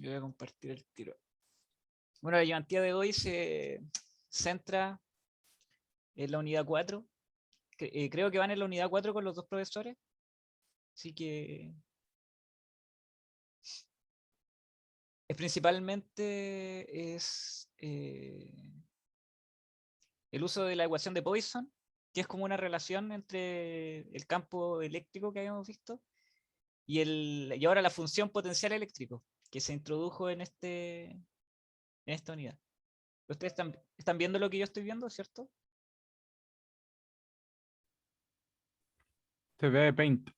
Yo voy a compartir el tiro. Bueno, la llevantía de hoy se centra en la unidad 4. Creo que van en la unidad 4 con los dos profesores. Así que principalmente es el uso de la ecuación de Poisson, que es como una relación entre el campo eléctrico que habíamos visto y ahora la función potencial eléctrico, que se introdujo en esta unidad. Ustedes están viendo lo que yo estoy viendo, ¿cierto? Se ve Paint.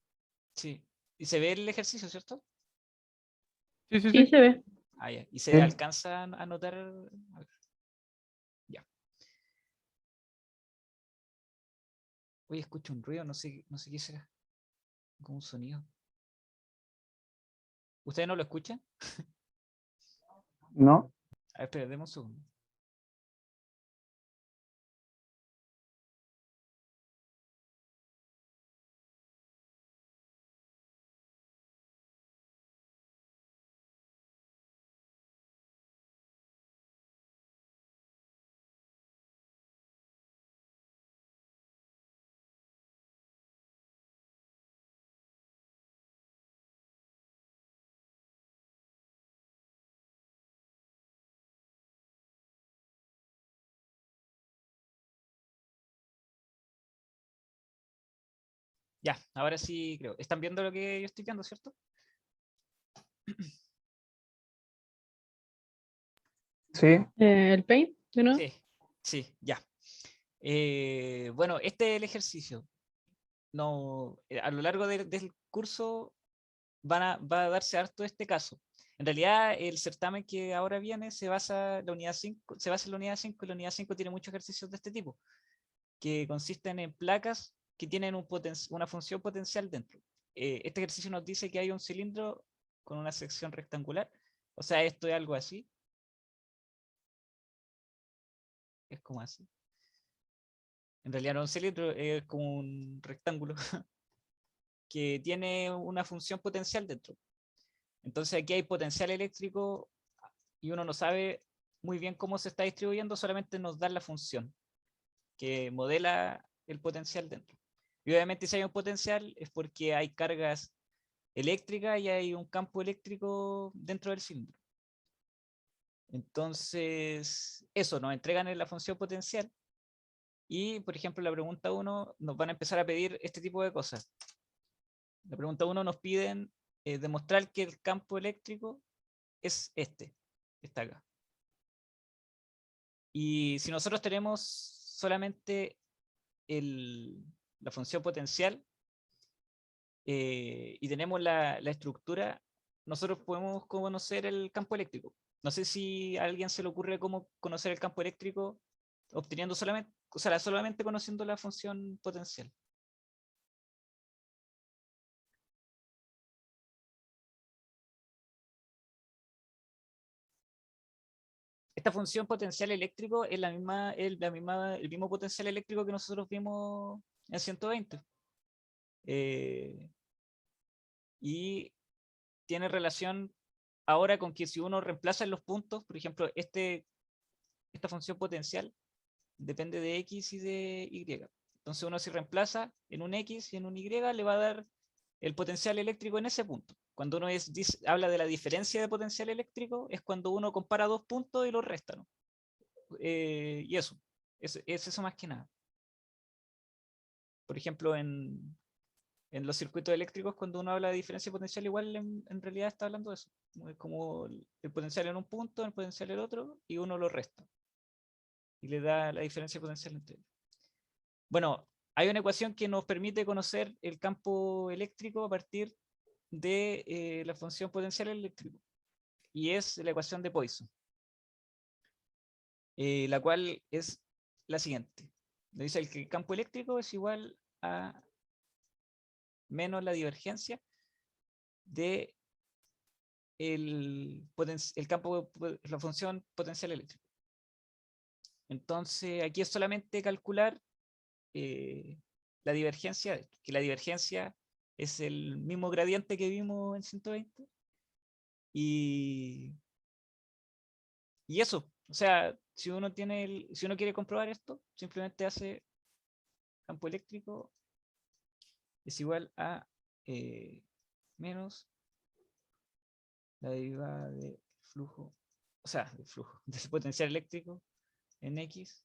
Sí. Y se ve el ejercicio, ¿cierto? Sí, sí, Sí, sí. se ve. Ah, ya. ¿Y se Sí. alcanza a notar? A ver. Ya. Oye, escucho un ruido, no sé qué será. Como un sonido. ¿Ustedes no lo escuchan? No, A ver, espera, demos un segundo. Ya, ahora sí creo. ¿Están viendo lo que yo estoy viendo, cierto? sí, El Paint, ¿no? Sí, sí, ya. Bueno, este es el ejercicio. No, a lo largo del curso va a darse harto este caso. En realidad, el certamen que ahora viene se basa en la unidad 5, se basa en la unidad 5 y la unidad 5 tiene muchos ejercicios de este tipo, que consisten en placas que tienen una función potencial dentro. Este ejercicio nos dice que hay un cilindro con una sección rectangular, o sea, esto es algo así, es como así. En realidad no es un cilindro, es como un rectángulo que tiene una función potencial dentro. Entonces aquí hay potencial eléctrico y uno no sabe muy bien cómo se está distribuyendo, solamente nos da la función que modela el potencial dentro. Y obviamente si hay un potencial es porque hay cargas eléctricas y hay un campo eléctrico dentro del cilindro. Entonces, eso, nos entregan en la función potencial y, por ejemplo, la pregunta 1 nos van a empezar a pedir este tipo de cosas. La pregunta 1 nos piden demostrar que el campo eléctrico es está acá. Y si nosotros tenemos solamente la función potencial y tenemos la estructura, nosotros podemos conocer el campo eléctrico. No sé si a alguien se le ocurre cómo conocer el campo eléctrico obteniendo solamente, o sea, solamente conociendo la función potencial. Esta función potencial eléctrico es el mismo potencial eléctrico que nosotros vimos en 120. Eh, y tiene relación ahora con que si uno reemplaza en los puntos, por ejemplo, esta función potencial depende de X y de Y. Entonces uno si reemplaza en un X y en un Y le va a dar el potencial eléctrico en ese punto. Cuando uno habla de la diferencia de potencial eléctrico, es cuando uno compara dos puntos y los resta, ¿no? Y es eso más que nada. Por ejemplo, en los circuitos eléctricos, cuando uno habla de diferencia potencial, igual en realidad está hablando de eso. Es como el potencial en un punto, el potencial en el otro, y uno lo resta. Y le da la diferencia potencial entre ellos. Bueno, hay una ecuación que nos permite conocer el campo eléctrico a partir de la función potencial eléctrico. Y es la ecuación de Poisson. La cual es la siguiente. Nos dice que el campo eléctrico es igual a menos la divergencia de el campo, la función potencial eléctrico. Entonces, aquí es solamente calcular la divergencia, que la divergencia es el mismo gradiente que vimos en 120, Y, y eso, o sea, si uno quiere comprobar esto, simplemente hace campo eléctrico es igual a menos la derivada de flujo, o sea, del flujo, del potencial eléctrico en X.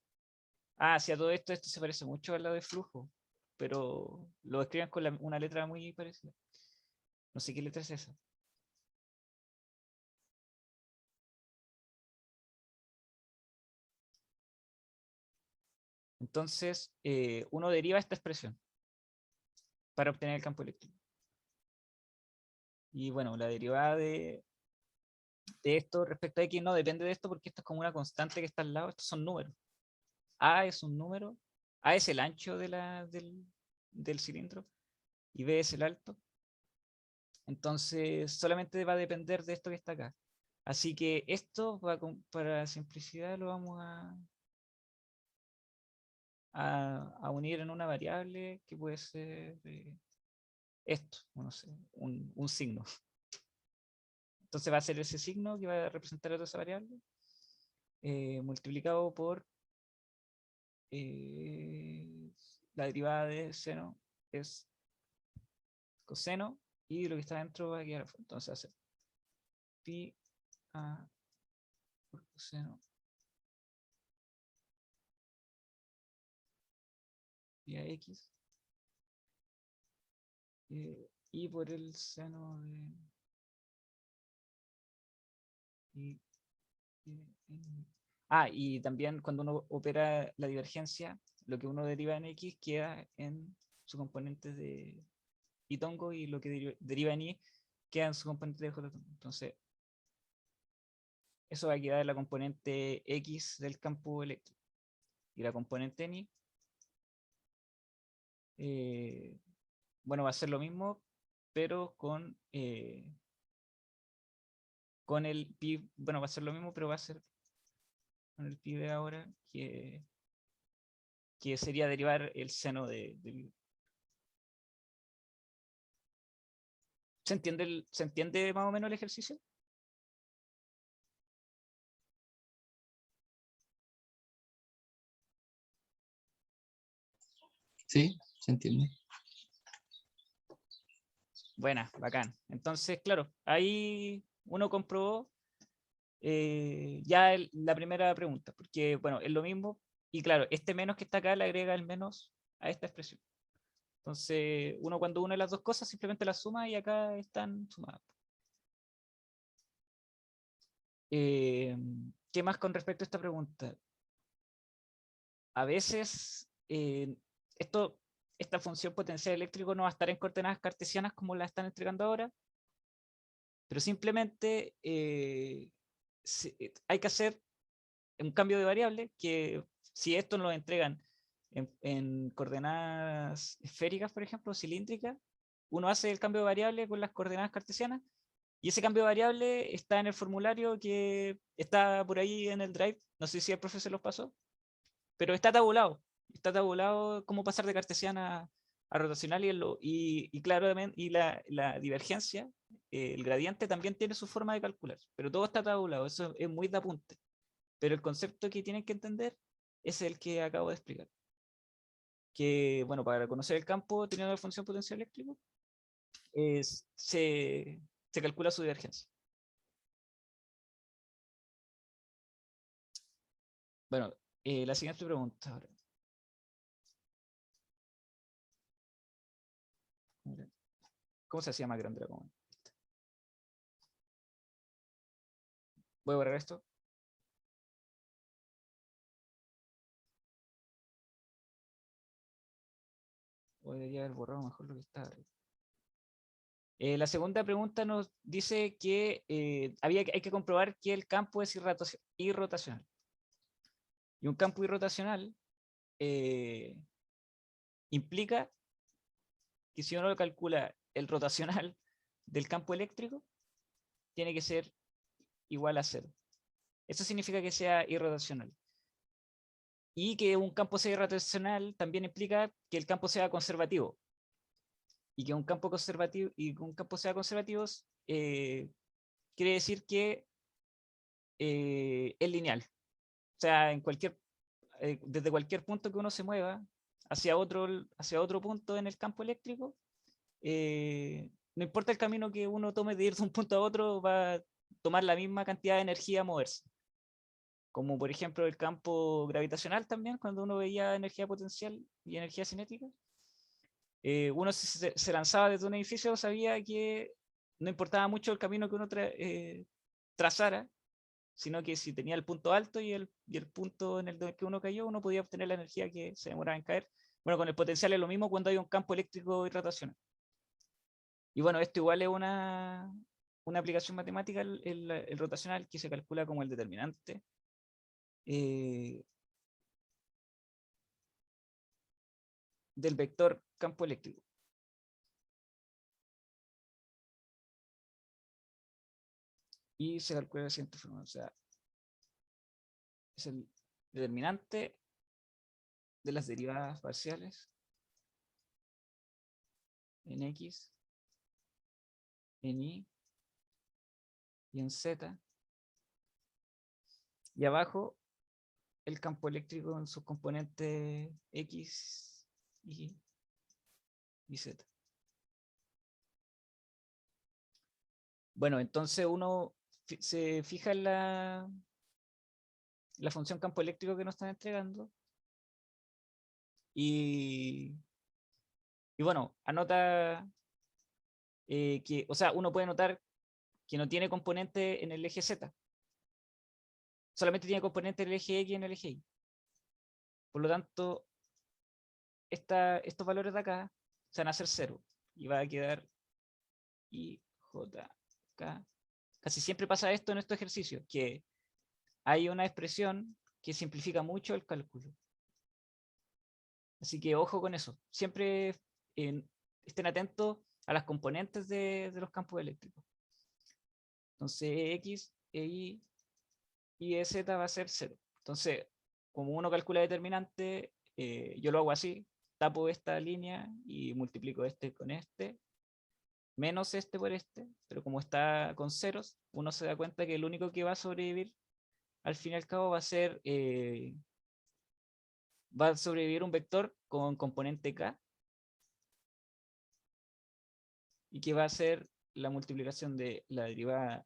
Ah, sí, a todo esto, esto se parece mucho a la de flujo, pero lo escriben con una letra muy parecida. No sé qué letra es esa. Entonces, uno deriva esta expresión para obtener el campo eléctrico. Y bueno, la derivada de esto respecto a X no depende de esto porque esto es como una constante que está al lado. Estos son números. A es un número. A es el ancho del cilindro y B es el alto. Entonces, solamente va a depender de esto que está acá. Así que esto, para simplicidad, lo vamos a unir en una variable que puede ser esto, no sé, un signo. Entonces va a ser ese signo que va a representar a toda esa variable multiplicado por la derivada de seno es coseno y lo que está dentro va a quedar afuera. Entonces va a ser pi a por coseno pi a x y por el seno de y, y también cuando uno opera la divergencia, lo que uno deriva en x queda en su componente de y tongo y lo que deriva en y queda en su componente de j tongo. Entonces, eso va a quedar en la componente x del campo eléctrico. Y la componente ni, bueno, va a ser lo mismo, pero con el pi, bueno, va a ser lo mismo, pero va a ser con el pi de ahora, que sería derivar el seno de. ¿Se entiende más o menos el ejercicio? Sí, se entiende. Buena, bacán. Entonces, claro, ahí uno comprobó ya la primera pregunta, porque, bueno, es lo mismo, y claro, este menos que está acá le agrega el menos a esta expresión. Entonces, uno cuando une las dos cosas simplemente las suma y acá están sumadas. Eh, ¿Qué más con respecto a esta pregunta? A veces esta función potencial eléctrico no va a estar en coordenadas cartesianas como la están entregando ahora, pero simplemente hay que hacer un cambio de variable que si esto nos lo entregan en coordenadas esféricas, por ejemplo, cilíndricas, uno hace el cambio de variable con las coordenadas cartesianas y ese cambio de variable está en el formulario que está por ahí en el Drive. No sé si el profesor los pasó, pero está tabulado. Está tabulado cómo pasar de cartesiana a rotacional y claramente y la divergencia, el gradiente también tiene su forma de calcular, pero todo está tabulado. Eso es muy de apunte. Pero el concepto que tienen que entender es el que acabo de explicar. Que, bueno, para conocer el campo teniendo la función potencial eléctrico, se calcula su divergencia. Bueno, la siguiente pregunta ahora. ¿Cómo se hacía más grande la comuna? Voy a borrar esto. O debería haber borrado mejor lo que está arriba. La segunda pregunta nos dice que hay que comprobar que el campo es irrotacional. Y un campo irrotacional implica que si uno calcula el rotacional del campo eléctrico, tiene que ser igual a cero. Eso significa que sea irrotacional. Y que un campo sea irrotacional también implica que el campo sea conservativo. Y que un campo conservativo sea conservativo quiere decir que es lineal. O sea, desde cualquier punto que uno se mueva hacia otro punto en el campo eléctrico, no importa el camino que uno tome de ir de un punto a otro, va a tomar la misma cantidad de energía a moverse. Como por ejemplo el campo gravitacional también, cuando uno veía energía potencial y energía cinética. Uno se lanzaba desde un edificio, sabía que no importaba mucho el camino que uno trazara, sino que si tenía el punto alto y el punto en el que uno cayó, uno podía obtener la energía que se demoraba en caer. Bueno, con el potencial es lo mismo cuando hay un campo eléctrico irrotacional. Y bueno, esto igual es una aplicación matemática, el rotacional, que se calcula como el determinante del vector campo eléctrico. Y se calcula de la siguiente forma, o sea, es el determinante de las derivadas parciales en X, en Y y en Z. Y abajo el campo eléctrico en sus componentes X, y Z. Bueno, entonces uno se fija en la función campo eléctrico que nos están entregando y bueno, anota que, o sea, uno puede notar que no tiene componente en el eje Z, solamente tiene componente en el eje X y en el eje Y. Por lo tanto, estos valores de acá se van a hacer 0 y va a quedar I, J, K. Casi siempre pasa esto en estos ejercicios, que hay una expresión que simplifica mucho el cálculo. Así que ojo con eso. Siempre estén atentos a las componentes de los campos eléctricos. Entonces, X, Y y EZ va a ser 0. Entonces, como uno calcula determinante, yo lo hago así, tapo esta línea y multiplico este con este, menos este por este, pero como está con ceros, uno se da cuenta que el único que va a sobrevivir al fin y al cabo va a sobrevivir un vector con componente K, y que va a ser la multiplicación de la derivada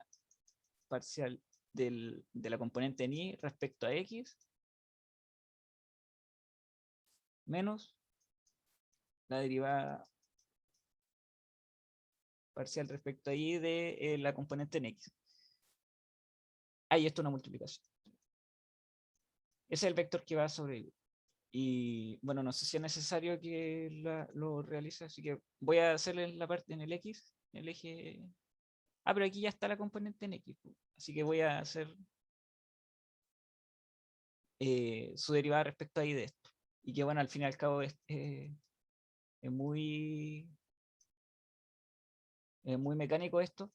parcial de la componente en Y respecto a X menos la derivada parcial respecto a Y de la componente en X. Ahí esto es una multiplicación. Ese es el vector que va a sobrevivir. Y bueno, no sé si es necesario que lo realice, así que voy a hacerle la parte en el X, en el eje. Ah, pero aquí ya está la componente en X, así que voy a hacer su derivada respecto a Y de esto. Y que bueno, al fin y al cabo es muy mecánico esto.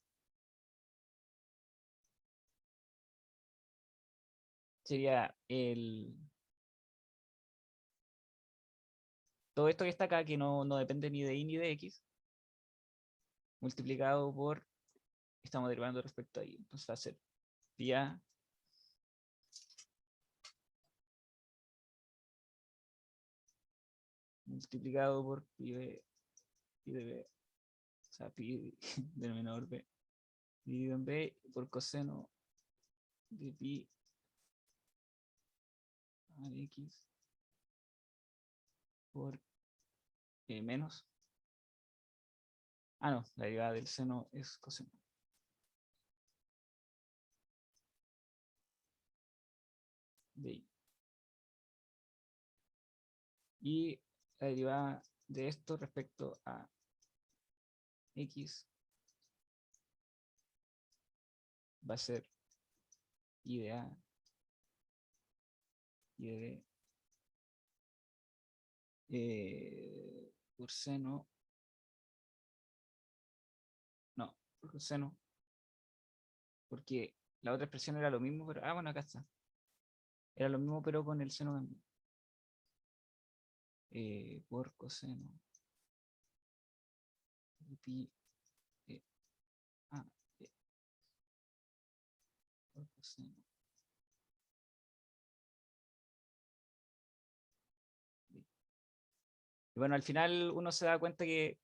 Sería todo esto que está acá, que no depende ni de Y ni de X, multiplicado por, estamos derivando respecto a Y. Entonces va a ser pi A multiplicado por pi de B, o sea, pi denominador B, dividido en B por coseno de pi a de X por menos. Ah, no, la derivada del seno es coseno de Y. Y la derivada de esto respecto a X va a ser Y de A, Y de B, por seno, no, por seno, porque la otra expresión era lo mismo, pero, bueno, acá está. Era lo mismo, pero con el seno también. Por coseno de pi de A, Y bueno, al final uno se da cuenta que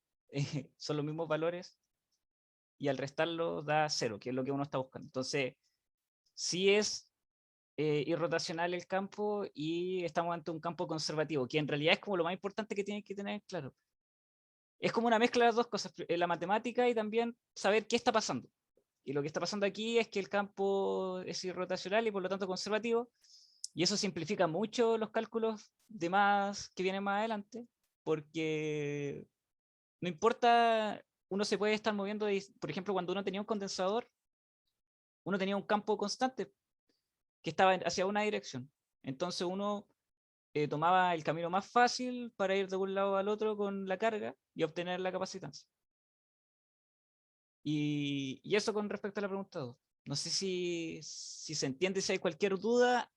son los mismos valores y al restarlo da 0, que es lo que uno está buscando. Entonces, sí es irrotacional el campo y estamos ante un campo conservativo, que en realidad es como lo más importante que tienen que tener claro. Es como una mezcla de las dos cosas, la matemática y también saber qué está pasando. Y lo que está pasando aquí es que el campo es irrotacional y por lo tanto conservativo, y eso simplifica mucho los cálculos de más que vienen más adelante, porque no importa, uno se puede estar moviendo, por ejemplo, cuando uno tenía un condensador, uno tenía un campo constante que estaba hacia una dirección. Entonces uno tomaba el camino más fácil para ir de un lado al otro con la carga y obtener la capacitancia. Y eso con respecto a la pregunta 2. No sé si se entiende, si hay cualquier duda.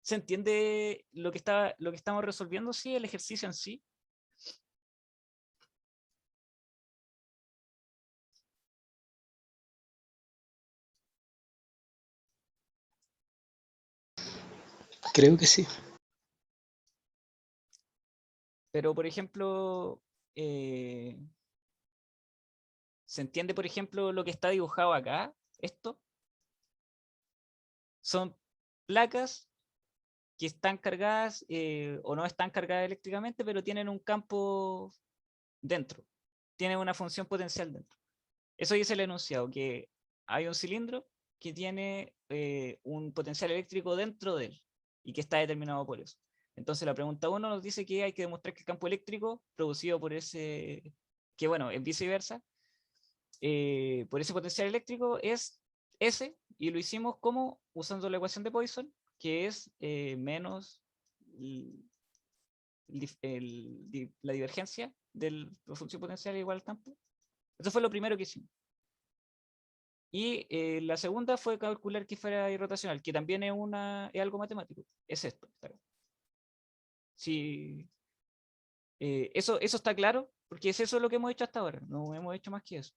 ¿Se entiende lo que estamos resolviendo? Sí, el ejercicio en sí. Creo que sí. Pero, por ejemplo, ¿se entiende, por ejemplo, lo que está dibujado acá? Esto son placas que están cargadas o no están cargadas eléctricamente, pero tienen un campo dentro. Tienen una función potencial dentro. Eso dice el enunciado, que hay un cilindro que tiene un potencial eléctrico dentro de él y que está determinado por eso. Entonces la pregunta 1 nos dice que hay que demostrar que el campo eléctrico producido por ese, que bueno, es viceversa, por ese potencial eléctrico es S, y lo hicimos como usando la ecuación de Poisson, que es menos la divergencia de la función potencial igual al campo. Eso fue lo primero que hicimos. Y la segunda fue calcular que fuera irrotacional, que también es algo matemático. Es esto. Sí, eso está claro, porque es eso lo que hemos hecho hasta ahora. No hemos hecho más que eso.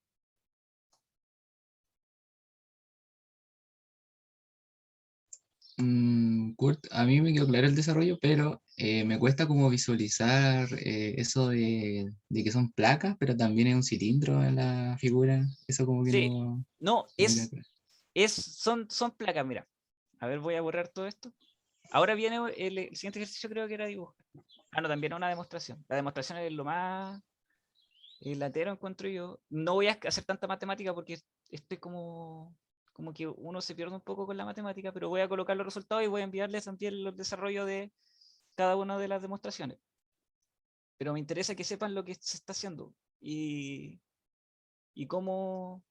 Kurt, a mí me quedó claro el desarrollo, pero me cuesta como visualizar eso de que son placas, pero también es un cilindro en la figura. Eso como que Sí, no, no, no me queda claro. son placas, mira. A ver, voy a borrar todo esto. Ahora viene el siguiente ejercicio, creo que era dibujar. Ah, no, también una demostración. La demostración es lo más latero, encuentro yo. No voy a hacer tanta matemática porque estoy como que uno se pierde un poco con la matemática, pero voy a colocar los resultados y voy a enviarles también los desarrollos de cada una de las demostraciones. Pero me interesa que sepan lo que se está haciendo y cómo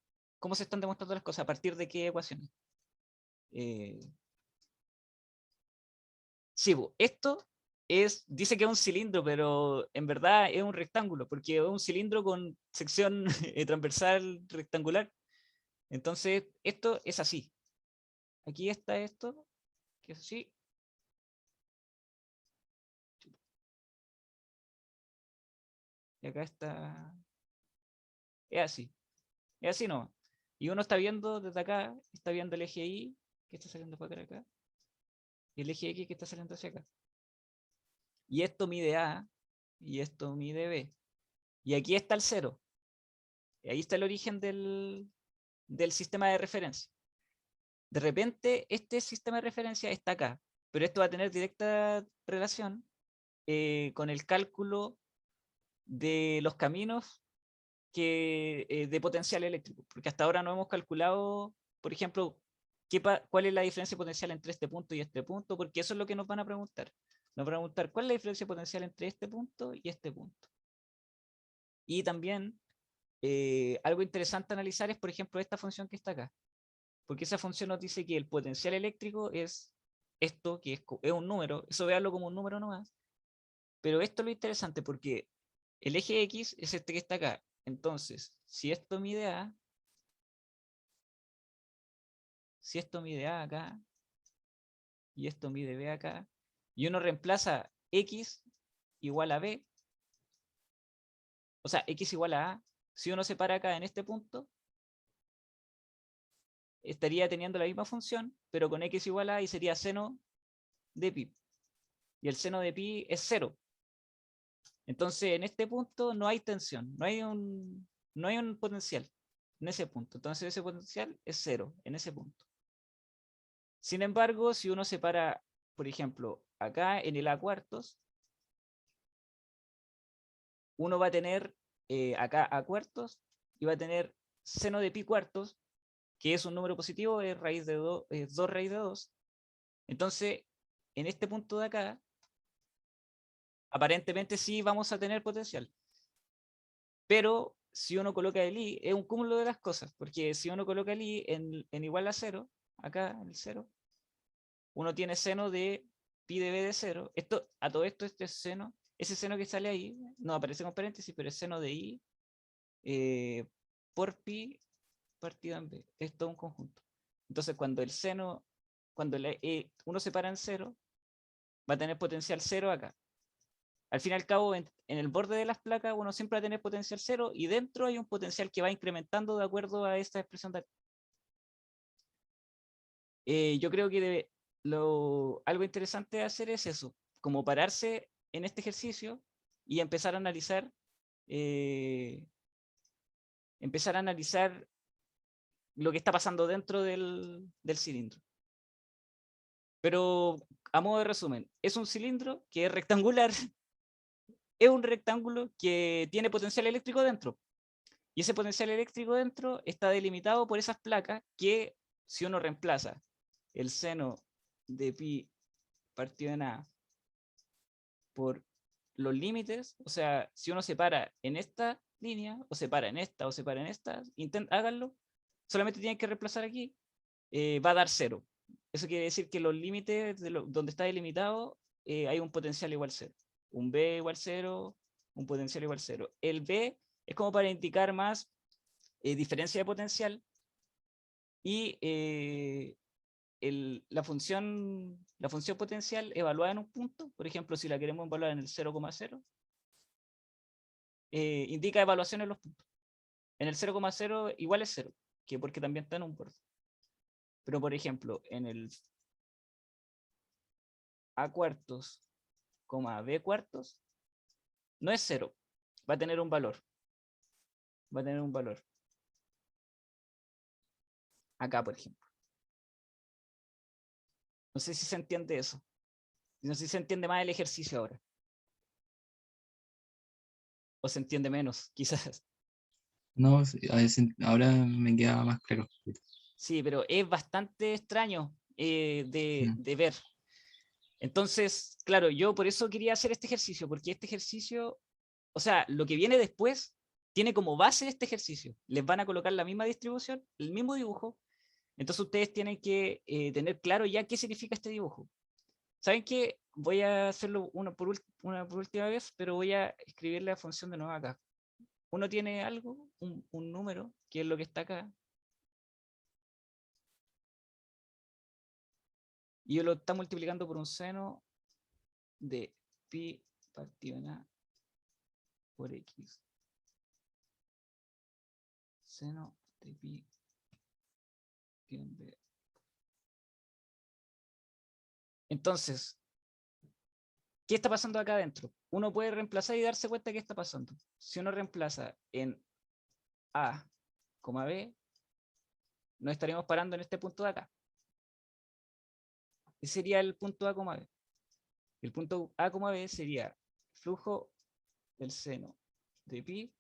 se están demostrando las cosas, a partir de qué ecuaciones. Eh, sí, esto dice que es un cilindro, pero en verdad es un rectángulo, porque es un cilindro con sección transversal rectangular. Entonces, esto es así. Aquí está esto, que es así. Y acá está. Es así. Es así no. Y uno está viendo desde acá, está viendo el eje Y, que está saliendo para acá, y el eje X que está saliendo hacia acá. Y esto mide A, y esto mide B. Y aquí está el cero. Y ahí está el origen del sistema de referencia. De repente, este sistema de referencia está acá, pero esto va a tener directa relación con el cálculo de los caminos de potencial eléctrico, porque hasta ahora no hemos calculado, por ejemplo, cuál es la diferencia potencial entre este punto y este punto, porque eso es lo que nos van a preguntar. Nos van a preguntar cuál es la diferencia potencial entre este punto y este punto. Y también algo interesante a analizar es, por ejemplo, esta función que está acá, porque esa función nos dice que el potencial eléctrico es esto, que es un número, eso véanlo como un número nomás, pero esto es lo interesante porque el eje X es este que está acá. Entonces, si esto mide A acá, y esto mide B acá, y uno reemplaza X igual a B, o sea, X igual a A, si uno se para acá en este punto, estaría teniendo la misma función, pero con X igual a y sería seno de pi. Y el seno de pi es 0. Entonces, en este punto no hay tensión, no hay un potencial en ese punto. Entonces, ese potencial es cero en ese punto. Sin embargo, si uno separa, por ejemplo, acá en el A cuartos, uno va a tener acá A cuartos y va a tener seno de pi cuartos, que es un número positivo, es raíz de 2, es 2 raíz de 2. Entonces, en este punto de acá, aparentemente sí vamos a tener potencial. Pero si uno coloca el i, es un cúmulo de las cosas, porque si uno coloca el i en igual a 0, acá en el 0, uno tiene seno de pi de b de 0. Esto, a todo esto, este seno, ese seno que sale ahí, no aparece con paréntesis, pero es seno de i por pi partido en b. Es todo un conjunto. Entonces, cuando el seno, cuando uno separa en 0, va a tener potencial 0 acá. Al fin y al cabo, en el borde de las placas, uno siempre va a tener potencial 0 y dentro hay un potencial que va incrementando de acuerdo a esta expresión de acá. Yo creo que algo interesante de hacer es eso, como pararse en este ejercicio y eh, empezar a analizar lo que está pasando dentro del cilindro. Pero a modo de resumen, es un cilindro que es rectangular, es un rectángulo que tiene potencial eléctrico dentro. Y ese potencial eléctrico dentro está delimitado por esas placas que, si uno reemplaza el seno de pi partido en A por los límites, o sea, si uno separa en esta línea, o separa en esta, o separa en esta, háganlo, solamente tienen que reemplazar aquí, va a dar 0. Eso quiere decir que los límites donde está delimitado hay un potencial igual 0. Un B igual 0, un potencial igual 0. El B es como para indicar más diferencia de potencial y la función potencial evaluada en un punto, por ejemplo, si la queremos evaluar en el 0,0, indica evaluación en los puntos. En el 0,0 igual es 0, que porque también está en un borde. Pero, por ejemplo, en el A cuartos, B cuartos, no es 0, va a tener un valor. Va a tener un valor. Acá, por ejemplo. No sé si se entiende eso. No sé si se entiende más el ejercicio ahora. O se entiende menos, quizás. No, sí, ahora me queda más claro. Sí, pero es bastante extraño de ver. Entonces, claro, yo por eso quería hacer este ejercicio, porque este ejercicio, o sea, lo que viene después tiene como base este ejercicio. Les van a colocar la misma distribución, el mismo dibujo. Entonces ustedes tienen que tener claro ya qué significa este dibujo. ¿Saben qué? Voy a hacerlo una por última vez, pero voy a escribir la función de nuevo acá. Uno tiene algo, un número, que es lo que está acá, y yo lo está multiplicando por un seno de pi partido en A por X. Seno de pi en B. Entonces, ¿qué está pasando acá adentro? Uno puede reemplazar y darse cuenta de qué está pasando. Si uno reemplaza en A, B, nos estaríamos parando en este punto de acá. Ese sería el punto A, B. El punto A, B sería flujo del seno de pi,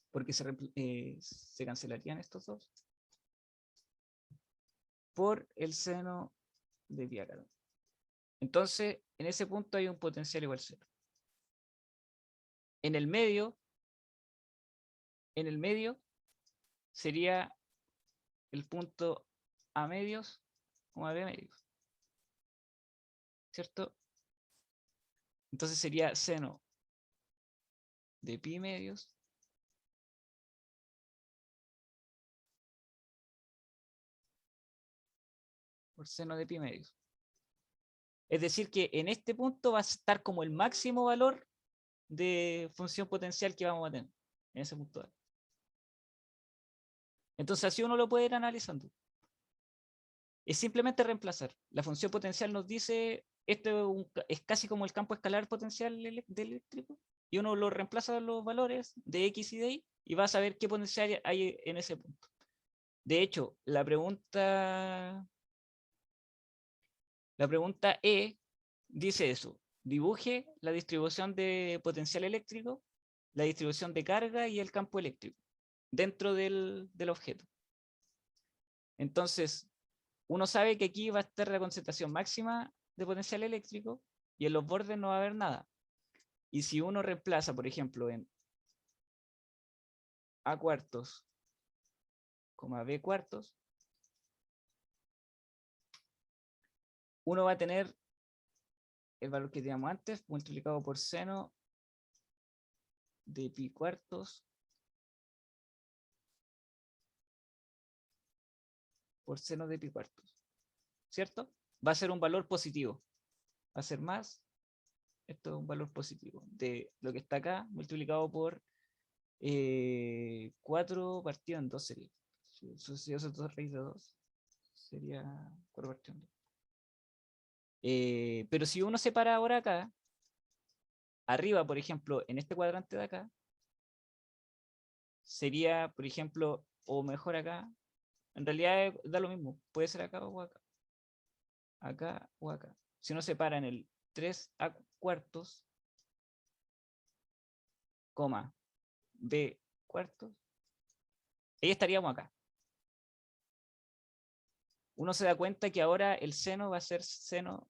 porque se cancelarían estos dos, por el seno de pi acá. Entonces, en ese punto hay un potencial igual a 0. En el medio sería el punto A medios, B medios, ¿cierto? Entonces sería seno de pi medios por seno de pi medios. Es decir, que en este punto va a estar como el máximo valor de función potencial que vamos a tener en ese punto. Entonces así uno lo puede ir analizando. es simplemente reemplazar. La función potencial nos dice, esto es casi como el campo escalar potencial del eléctrico, y uno lo reemplaza los valores de X y de Y, y va a saber qué potencial hay en ese punto. De hecho, la pregunta E dice eso: dibuje la distribución de potencial eléctrico, la distribución de carga y el campo eléctrico dentro del objeto. Entonces, uno sabe que aquí va a estar la concentración máxima de potencial eléctrico y en los bordes no va a haber nada. Y si uno reemplaza, por ejemplo, en A cuartos, B cuartos, uno va a tener el valor que teníamos antes multiplicado por seno de pi cuartos por seno de pi cuartos, ¿cierto? Va a ser un valor positivo. Va a ser más, esto es un valor positivo de lo que está acá multiplicado por 4 partido en 2 sería. Si yo soy 2 raíz de 2, sería 4 partido en 2. Pero si uno se para ahora acá, arriba, por ejemplo, en este cuadrante de acá, sería, por ejemplo, o mejor acá, en realidad da lo mismo, puede ser acá o acá, acá o acá. Si uno se para en el 3A cuartos, coma, B cuartos, ahí estaríamos acá. Uno se da cuenta que ahora el seno va a ser seno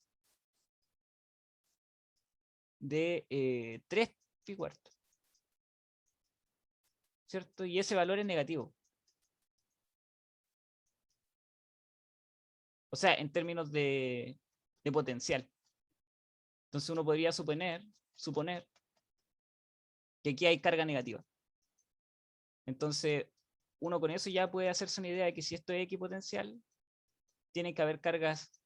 de 3 pi cuartos, ¿cierto? Y ese valor es negativo. O sea, en términos de potencial. Entonces uno podría suponer que aquí hay carga negativa. Entonces, uno con eso ya puede hacerse una idea de que si esto es equipotencial, tiene que haber cargas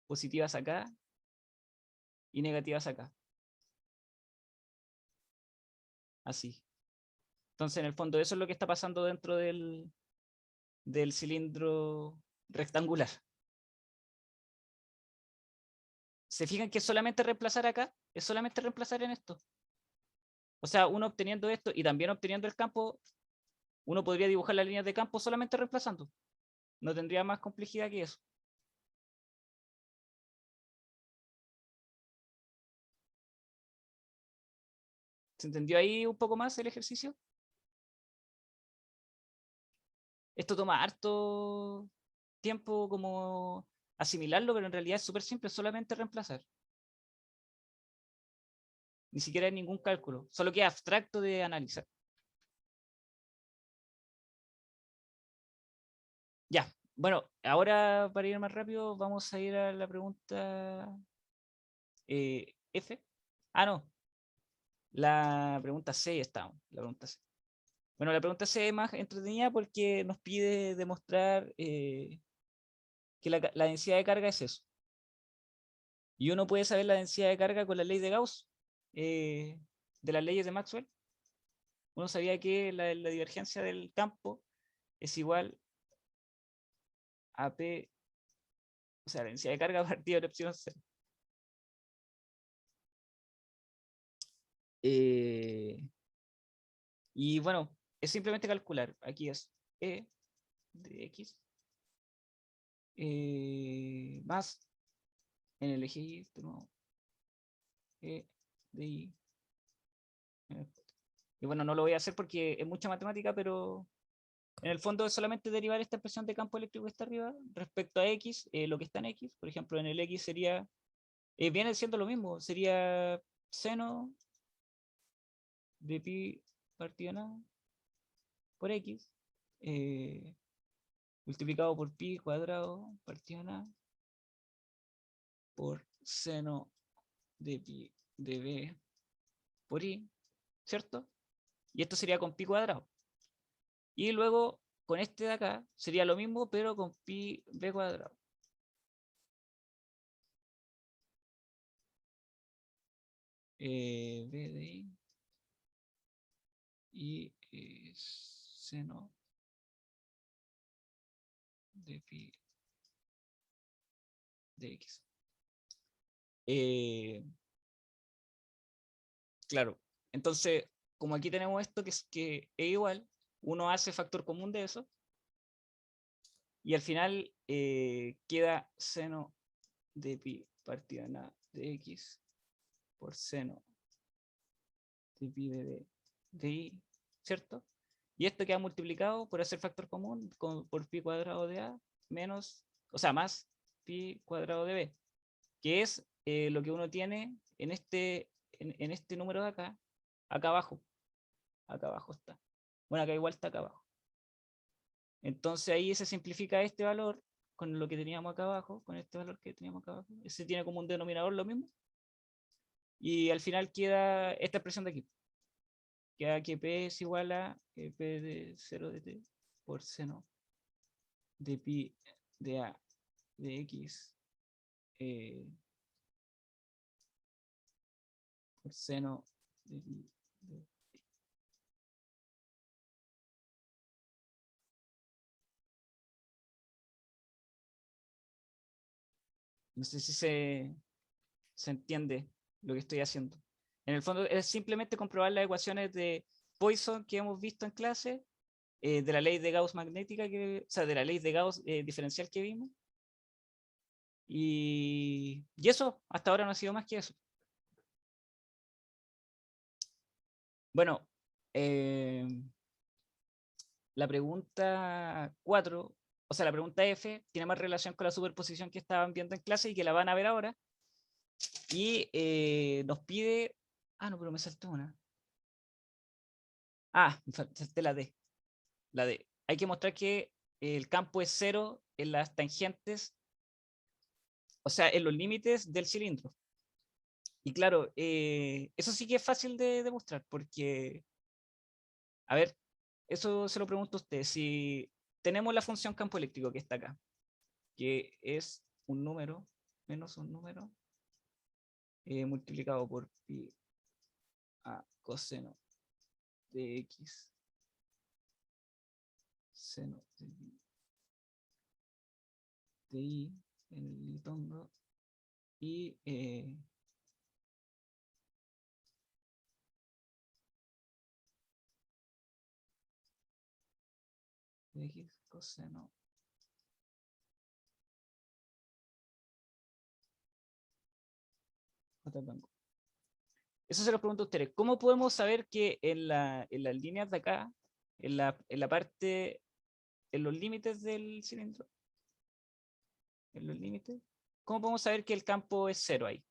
positivas acá y negativas acá. Así. Entonces, en el fondo, eso es lo que está pasando dentro del cilindro rectangular. ¿Se fijan que es solamente reemplazar acá? Es solamente reemplazar en esto. O sea, uno obteniendo esto y también obteniendo el campo, uno podría dibujar las líneas de campo solamente reemplazando. No tendría más complejidad que eso. ¿Se entendió ahí un poco más el ejercicio? Esto toma harto tiempo como asimilarlo, pero en realidad es súper simple, solamente reemplazar. Ni siquiera hay ningún cálculo, solo que es abstracto de analizar. Ya, bueno, ahora para ir más rápido, vamos a ir a la pregunta F. Ah, no, la pregunta C está. La pregunta C. Bueno, la pregunta C es más entretenida porque nos pide demostrar que la densidad de carga es eso. Y uno puede saber la densidad de carga con la ley de Gauss, de las leyes de Maxwell. Uno sabía que la divergencia del campo es igual a P, o sea, la densidad de carga partida de epsilon cero. Y bueno, es simplemente calcular. Aquí es E de X más en el eje Y, E de Y. Y bueno, no lo voy a hacer porque es mucha matemática, pero en el fondo es solamente derivar esta expresión de campo eléctrico que está arriba respecto a X, lo que está en X. Por ejemplo, en el X sería, viene siendo lo mismo, sería seno de pi partido en A por X, multiplicado por pi cuadrado partido en A por seno de pi de B por I, ¿cierto? Y esto sería con pi cuadrado. Y luego con este de acá sería lo mismo, pero con pi b cuadrado. B de I y seno de pi de X. Claro, entonces, como aquí tenemos esto que es igual, uno hace factor común de eso, y al final queda seno de pi partida en A de X por seno de pi de I, ¿cierto? Y esto queda multiplicado por hacer factor común por pi cuadrado de A menos, o sea, más pi cuadrado de B, que es lo que uno tiene en este número de acá abajo. Acá abajo está. Bueno, acá igual está acá abajo. Entonces ahí se simplifica este valor con lo que teníamos acá abajo, con este valor que teníamos acá abajo. Ese tiene como un denominador lo mismo. Y al final queda esta expresión de aquí. Queda que P es igual a P de 0 de T por seno de pi de A de X por seno de pi de... No sé si se entiende lo que estoy haciendo. En el fondo es simplemente comprobar las ecuaciones de Poisson que hemos visto en clase, de la ley de Gauss magnética, o sea, de la ley de Gauss diferencial que vimos. Y eso, hasta ahora no ha sido más que eso. Bueno, la pregunta 4, o sea, la pregunta F, tiene más relación con la superposición que estaban viendo en clase y que la van a ver ahora. Y nos pide... Ah, no, pero me saltó una. Ah, me salté la D. La D. Hay que mostrar que el campo es cero en las tangentes, o sea, en los límites del cilindro. Y claro, eso sí que es fácil de demostrar, porque, a ver, eso se lo pregunto a usted. Si tenemos la función campo eléctrico que está acá, que es un número menos un número multiplicado por pi a coseno de x seno de i en el tondo y de x coseno j tango. Eso se lo pregunto a ustedes. ¿Cómo podemos saber que en las líneas de acá, en la parte, en los límites del cilindro, en los límites, cómo podemos saber que el campo es cero ahí?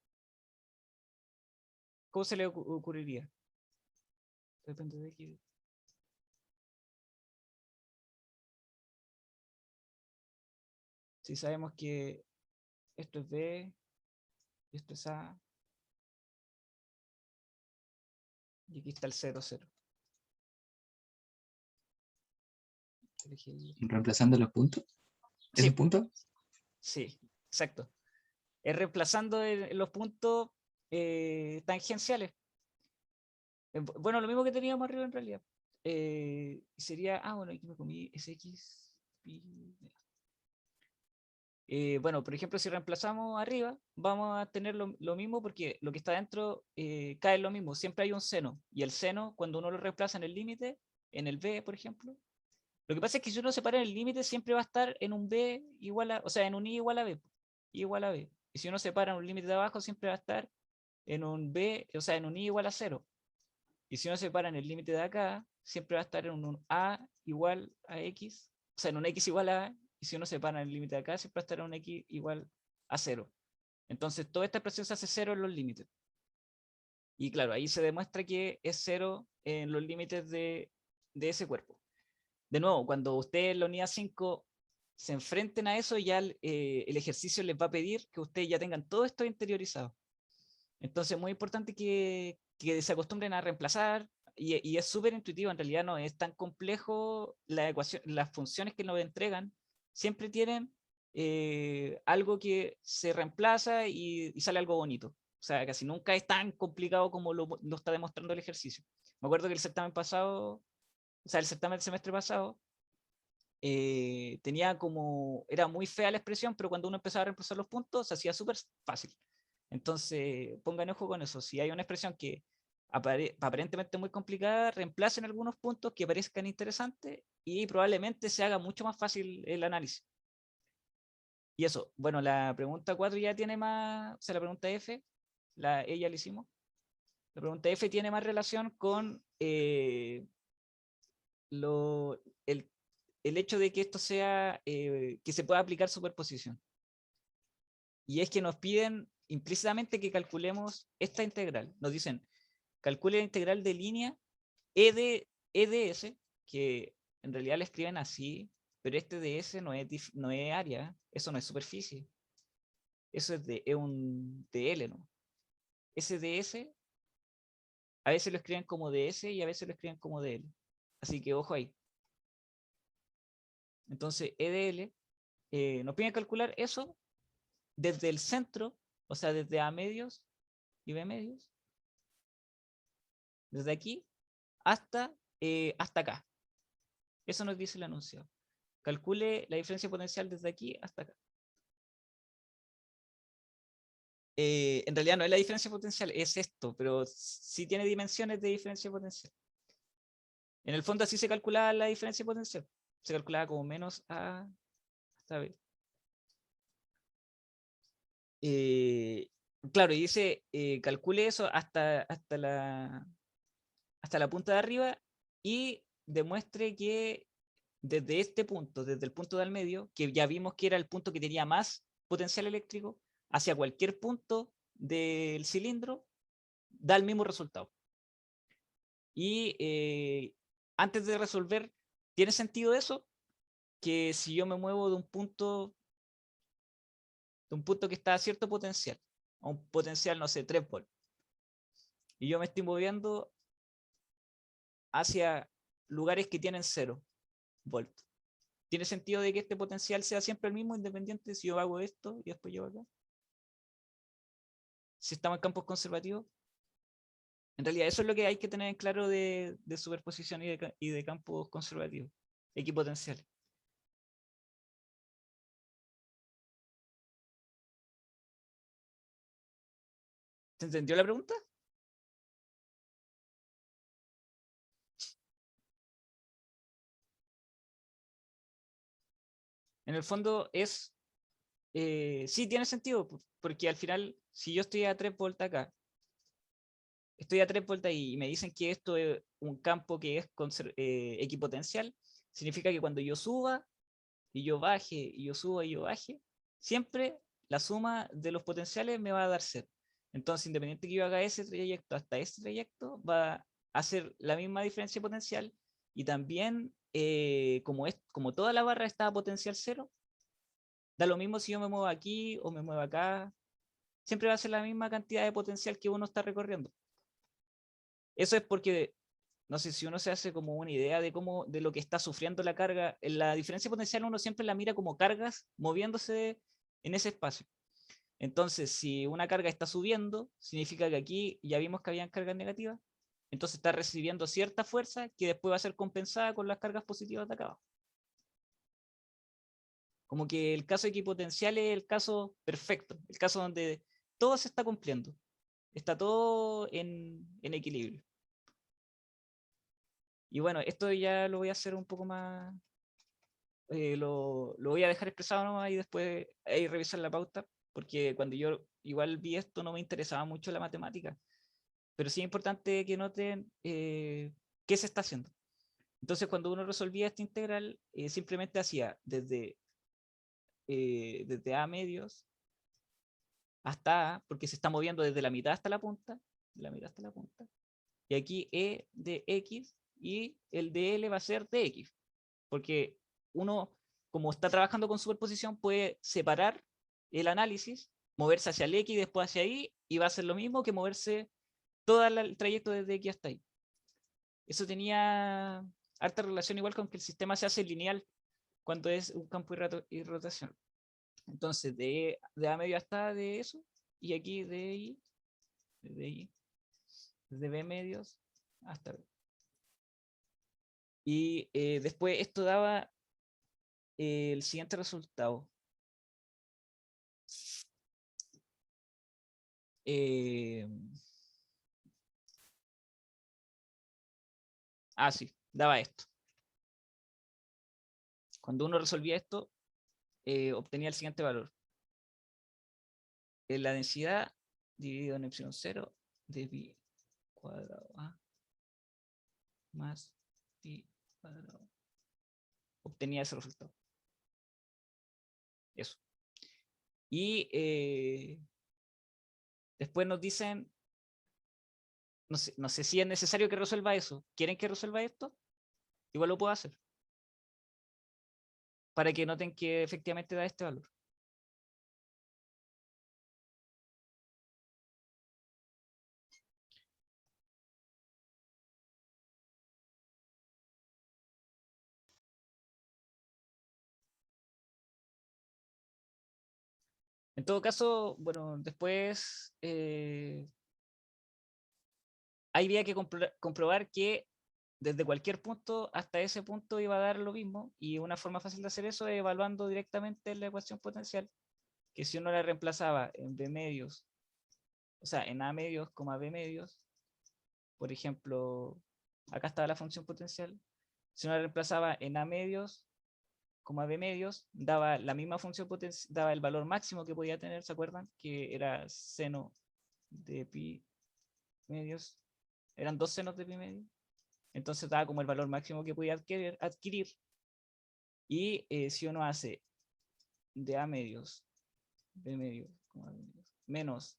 ¿Cómo se le ocurriría? Depende de aquí. Si sabemos que esto es B, esto es A, y aquí está el 0, 0. Reemplazando los puntos. ¿Esos Sí, puntos? sí, exacto. Es reemplazando los puntos tangenciales. Bueno, lo mismo que teníamos arriba en realidad. Sería, bueno, aquí me comí SX. Bueno, por ejemplo, si reemplazamos arriba, vamos a tener lo mismo porque lo que está dentro cae lo mismo. Siempre hay un seno. Y el seno, cuando uno lo reemplaza en el límite, en el B, por ejemplo, lo que pasa es que si uno separa el límite, siempre va a estar en un B igual a, o sea, en un I igual a B. I igual a B. Y si uno separa en un límite de abajo, siempre va a estar en un B, o sea, en un I igual a 0. Y si uno separa en el límite de acá, siempre va a estar en un A igual a X, o sea, en un X igual a A, y si uno separa en el límite de acá, siempre va a estar en un X igual a 0. Entonces, toda esta expresión se hace 0 en los límites. Y claro, ahí se demuestra que es 0 en los límites de ese cuerpo. De nuevo, cuando ustedes en la unidad 5 se enfrenten a eso, ya el ejercicio les va a pedir que ustedes ya tengan todo esto interiorizado. Entonces, es muy importante que se acostumbren a reemplazar, y es súper intuitivo, en realidad no es tan complejo la ecuación, las funciones que nos entregan siempre tienen algo que se reemplaza y sale algo bonito. O sea, casi nunca es tan complicado como lo está demostrando el ejercicio. Me acuerdo que el certamen pasado, o sea, el certamen del semestre pasado, tenía como, era muy fea la expresión, pero cuando uno empezaba a reemplazar los puntos se hacía súper fácil. Entonces, pongan ojo con eso. Si hay una expresión que aparentemente muy complicada, reemplacen algunos puntos que parezcan interesantes y probablemente se haga mucho más fácil el análisis. Y eso, bueno, la pregunta 4 ya tiene más, o sea, la pregunta F, ella la hicimos. La pregunta F tiene más relación con lo, el hecho de que esto sea, que se pueda aplicar superposición. Y es que nos piden implícitamente que calculemos esta integral. Nos dicen, calcule la integral de línea EDS, que en realidad la escriben así, pero este ds no es área, eso no es superficie. Eso es un DL, ¿no? Ese ds, a veces lo escriben como ds y a veces lo escriben como DL. Así que ojo ahí. Entonces, EDL, nos piden calcular eso desde el centro, o sea, desde A medios y B medios, desde aquí hasta acá. Eso nos dice el enunciado. Calcule la diferencia potencial desde aquí hasta acá. En realidad no es la diferencia potencial, es esto, pero sí tiene dimensiones de diferencia potencial. En el fondo así se calculaba la diferencia potencial. Se calculaba como menos A hasta B. Claro, y dice, calcule eso hasta la punta de arriba y demuestre que desde este punto, desde el punto del medio, que ya vimos que era el punto que tenía más potencial eléctrico, hacia cualquier punto del cilindro, da el mismo resultado. Y antes de resolver, ¿tiene sentido eso? Que si yo me muevo de un punto que está a cierto potencial, a un potencial, no sé, 3 volts, y yo me estoy moviendo hacia lugares que tienen 0 volts. ¿Tiene sentido de que este potencial sea siempre el mismo, independiente si yo hago esto y después llevo acá? Si estamos en campos conservativos. En realidad, eso es lo que hay que tener en claro de superposición y de campos conservativos, equipotenciales. ¿Se entendió la pregunta? En el fondo es, sí tiene sentido, porque al final, si yo estoy a 3 volts acá, estoy a 3 volts ahí y me dicen que esto es un campo que es equipotencial, significa que cuando yo suba y yo baje y yo suba y yo baje, siempre la suma de los potenciales me va a dar 0. Entonces, independiente que yo haga ese trayecto hasta este trayecto, va a ser la misma diferencia potencial y también, como toda la barra está a potencial 0, da lo mismo si yo me muevo aquí o me muevo acá, siempre va a ser la misma cantidad de potencial que uno está recorriendo. Eso es porque, no sé, si uno se hace como una idea de lo que está sufriendo la carga, la diferencia potencial uno siempre la mira como cargas moviéndose en ese espacio. Entonces, si una carga está subiendo, significa que aquí ya vimos que habían cargas negativas, entonces está recibiendo cierta fuerza que después va a ser compensada con las cargas positivas de acá abajo. Como que el caso equipotencial es el caso perfecto, el caso donde todo se está cumpliendo, está todo en equilibrio. Y bueno, esto ya lo voy a hacer un poco más, lo voy a dejar expresado nomás y después ahí revisar la pauta, porque cuando yo igual vi esto no me interesaba mucho la matemática, pero sí es importante que noten qué se está haciendo. Entonces cuando uno resolvía esta integral, simplemente hacía desde A medios hasta A, porque se está moviendo desde la mitad hasta la punta, de la mitad hasta la punta, y aquí E de X y el de L va a ser de X, porque uno, como está trabajando con superposición, puede separar el análisis, moverse hacia el X y después hacia Y, y va a ser lo mismo que moverse todo el trayecto desde X hasta Y. Eso tenía harta relación igual con que el sistema se hace lineal cuando es un campo y rotación. Entonces, de A medio hasta de eso, y aquí de I, desde B medios hasta B. Y después esto daba el siguiente resultado. Sí, daba esto. Cuando uno resolvía esto, obtenía el siguiente valor. La densidad dividido en epsilon 0 de pi cuadrado A más pi cuadrado. Obtenía ese resultado. Eso. Y después nos dicen, no sé si es necesario que resuelva eso. ¿Quieren que resuelva esto? Igual lo puedo hacer. Para que noten que efectivamente da este valor. En todo caso, bueno, después había que comprobar que desde cualquier punto hasta ese punto iba a dar lo mismo, y una forma fácil de hacer eso es evaluando directamente la ecuación potencial, que si uno la reemplazaba en B medios, o sea, en A medios, B medios, por ejemplo, acá estaba la función potencial, si uno la reemplazaba en A medios, B medios, daba la misma función potencial, daba el valor máximo que podía tener, ¿se acuerdan? Que era seno de pi medios, eran 2 senos de pi medios. Entonces daba como el valor máximo que podía adquirir. Y si uno hace de A medios, B medios, menos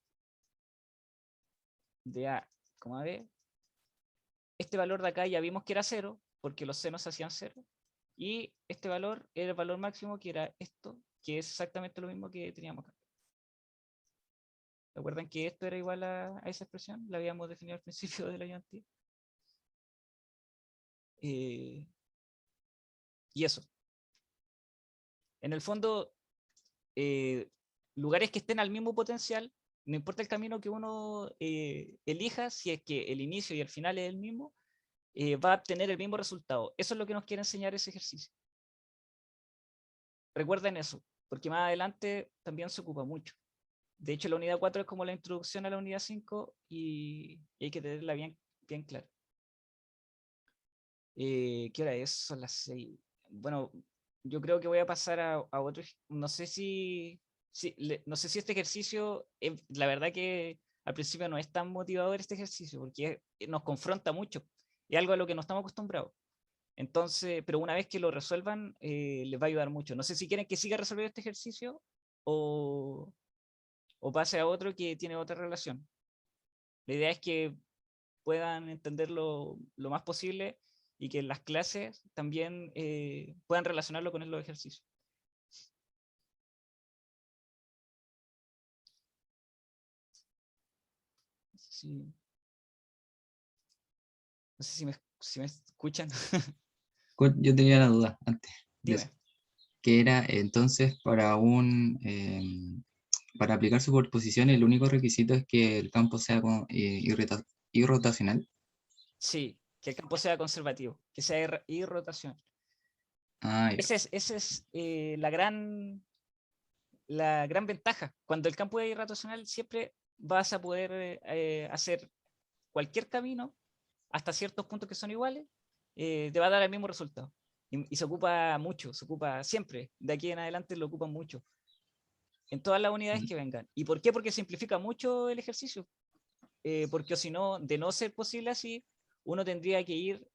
de A, B, este valor de acá ya vimos que era 0, porque los senos hacían 0. Y este valor era el valor máximo, que era esto, que es exactamente lo mismo que teníamos acá. ¿Recuerdan que esto era igual a esa expresión? La habíamos definido al principio de la ayudantía. Y eso. En el fondo, lugares que estén al mismo potencial, no importa el camino que uno elija, si es que el inicio y el final es el mismo, va a obtener el mismo resultado. Eso es lo que nos quiere enseñar ese ejercicio. Recuerden eso, porque más adelante también se ocupa mucho. De hecho, la unidad 4 es como la introducción a la unidad 5, y hay que tenerla bien, bien clara. ¿Qué hora es? Son las 6. Bueno, yo creo que voy a pasar a otro. No sé no sé si este ejercicio, la verdad que al principio no es tan motivador este ejercicio, porque nos confronta mucho. Es algo a lo que no estamos acostumbrados. Entonces, pero una vez que lo resuelvan, les va a ayudar mucho. No sé si quieren que siga resolviendo este ejercicio o, o pase a otro que tiene otra relación. La idea es que puedan entenderlo lo más posible, y que en las clases también puedan relacionarlo con los ejercicios. Sí. No sé si me escuchan. Yo tenía la duda antes de eso, Dime. que era entonces para aplicar superposición el único requisito es que el campo sea irrotacional. Sí, que el campo sea conservativo, que sea irrotación. Ah, ya. Esa es la gran ventaja. Cuando el campo es irrotacional, siempre vas a poder hacer cualquier camino hasta ciertos puntos que son iguales, te va a dar el mismo resultado. Y se ocupa mucho, se ocupa siempre. De aquí en adelante lo ocupan mucho, en todas las unidades Mm, que vengan. ¿Y por qué? Porque simplifica mucho el ejercicio. Porque si no, de no ser posible así, uno tendría que ir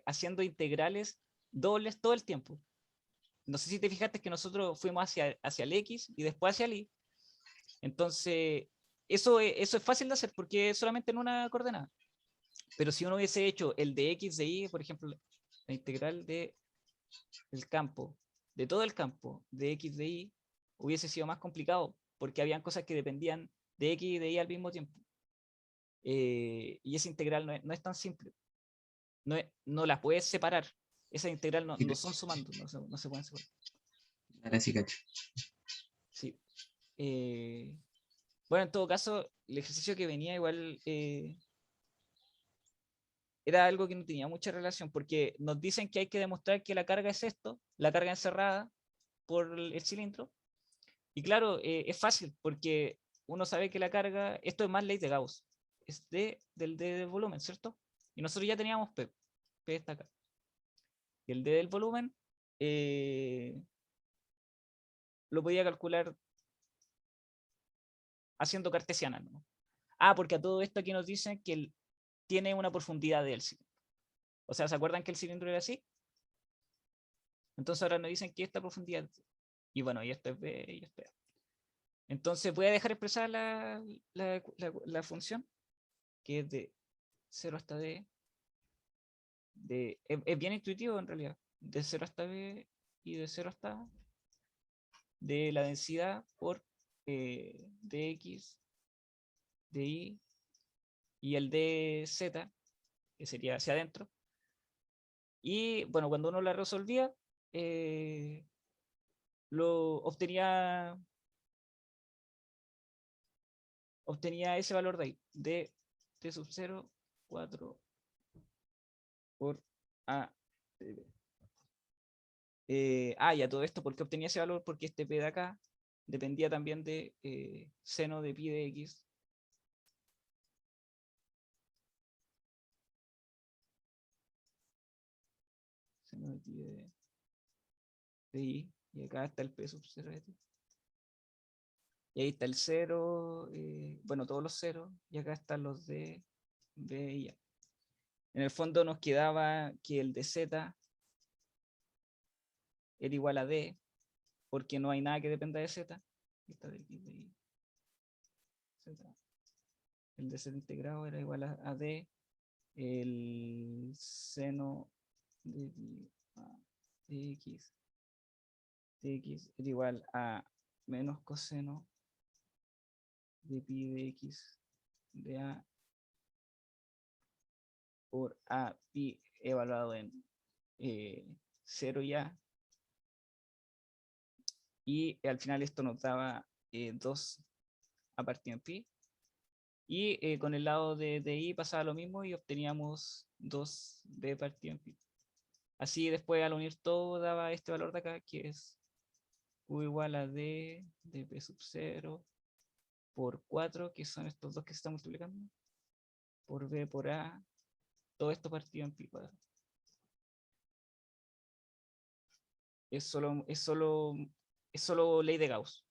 haciendo integrales dobles todo el tiempo. No sé si te fijaste que nosotros fuimos hacia el X y después hacia el Y. Entonces, eso es fácil de hacer porque es solamente en una coordenada. Pero si uno hubiese hecho el de X de Y, por ejemplo, la integral del campo, de todo el campo de X de Y, hubiese sido más complicado, porque habían cosas que dependían de X y de Y al mismo tiempo. Y esa integral no es tan simple. No las puedes separar. Esa integral sí, no son sumando, no se pueden separar. ahora sí cacho. Sí. Eh, bueno, en todo caso, el ejercicio que venía igual era algo que no tenía mucha relación, porque nos dicen que hay que demostrar que la carga es esto, la carga encerrada por el cilindro. Y claro, es fácil, porque uno sabe que la carga, esto es más ley de Gauss, es del D del volumen, ¿cierto? Y nosotros ya teníamos P, P está acá. Y el D del volumen lo podía calcular haciendo cartesiana, ¿no? Ah, porque a todo esto aquí nos dicen que tiene una profundidad del cilindro. O sea, ¿se acuerdan que el cilindro era así? Entonces ahora nos dicen que esta profundidad, y bueno, y esto es B y esto es A. Entonces voy a dejar expresar la función, que es de 0 hasta D. Es bien intuitivo en realidad. De 0 hasta B y de 0 hasta A. De la densidad por dx, dy y el dz, que sería hacia adentro. Y bueno, cuando uno la resolvía, lo obtenía ese valor de ahí, de t sub 0, 4 por a. Ya todo esto, ¿por qué obtenía ese valor? Porque este p de acá dependía también de seno de pi de x. Seno de pi de y. Y acá está el p sub 0 de t. Y ahí está el 0, bueno, todos los ceros. Y acá están los de b y a. En el fondo nos quedaba que el de z era igual a d, porque no hay nada que dependa de z. Esta de x de y, z. El de z integrado era igual a d. El seno de pi a dx era igual a menos coseno de pi de x de a por a pi evaluado en 0 y a. Y al final esto nos daba 2 a partir de pi. Y con el lado de i pasaba lo mismo y obteníamos 2b partido en pi. Así después al unir todo daba este valor de acá, que es u igual a d de p sub 0 por 4, que son estos dos que se están multiplicando, por b por a, todo esto partido en pi cuadrado. Es solo ley de Gauss.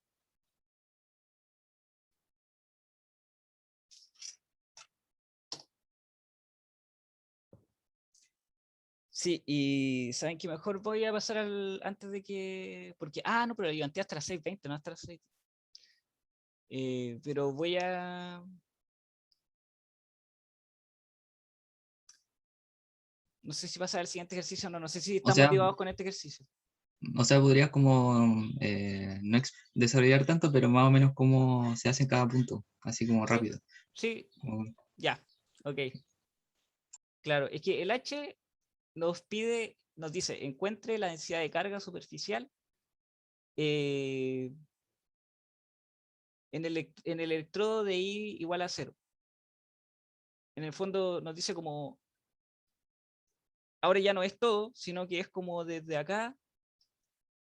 Sí, y saben que mejor voy a pasar antes de que. Porque. No, pero yo antes hasta las 6:20, no hasta las 6. Pero voy a. No sé si pasar al siguiente ejercicio o no. No sé si O están sea, motivados con este ejercicio. podrías como no desarrollar tanto, pero más o menos cómo se hace en cada punto, así como Sí, rápido. sí, Como- ya. Ok. Claro, es que el H nos dice, encuentre la densidad de carga superficial en el electrodo de I igual a 0. En el fondo nos dice como, ahora ya no es todo, sino que es como desde acá,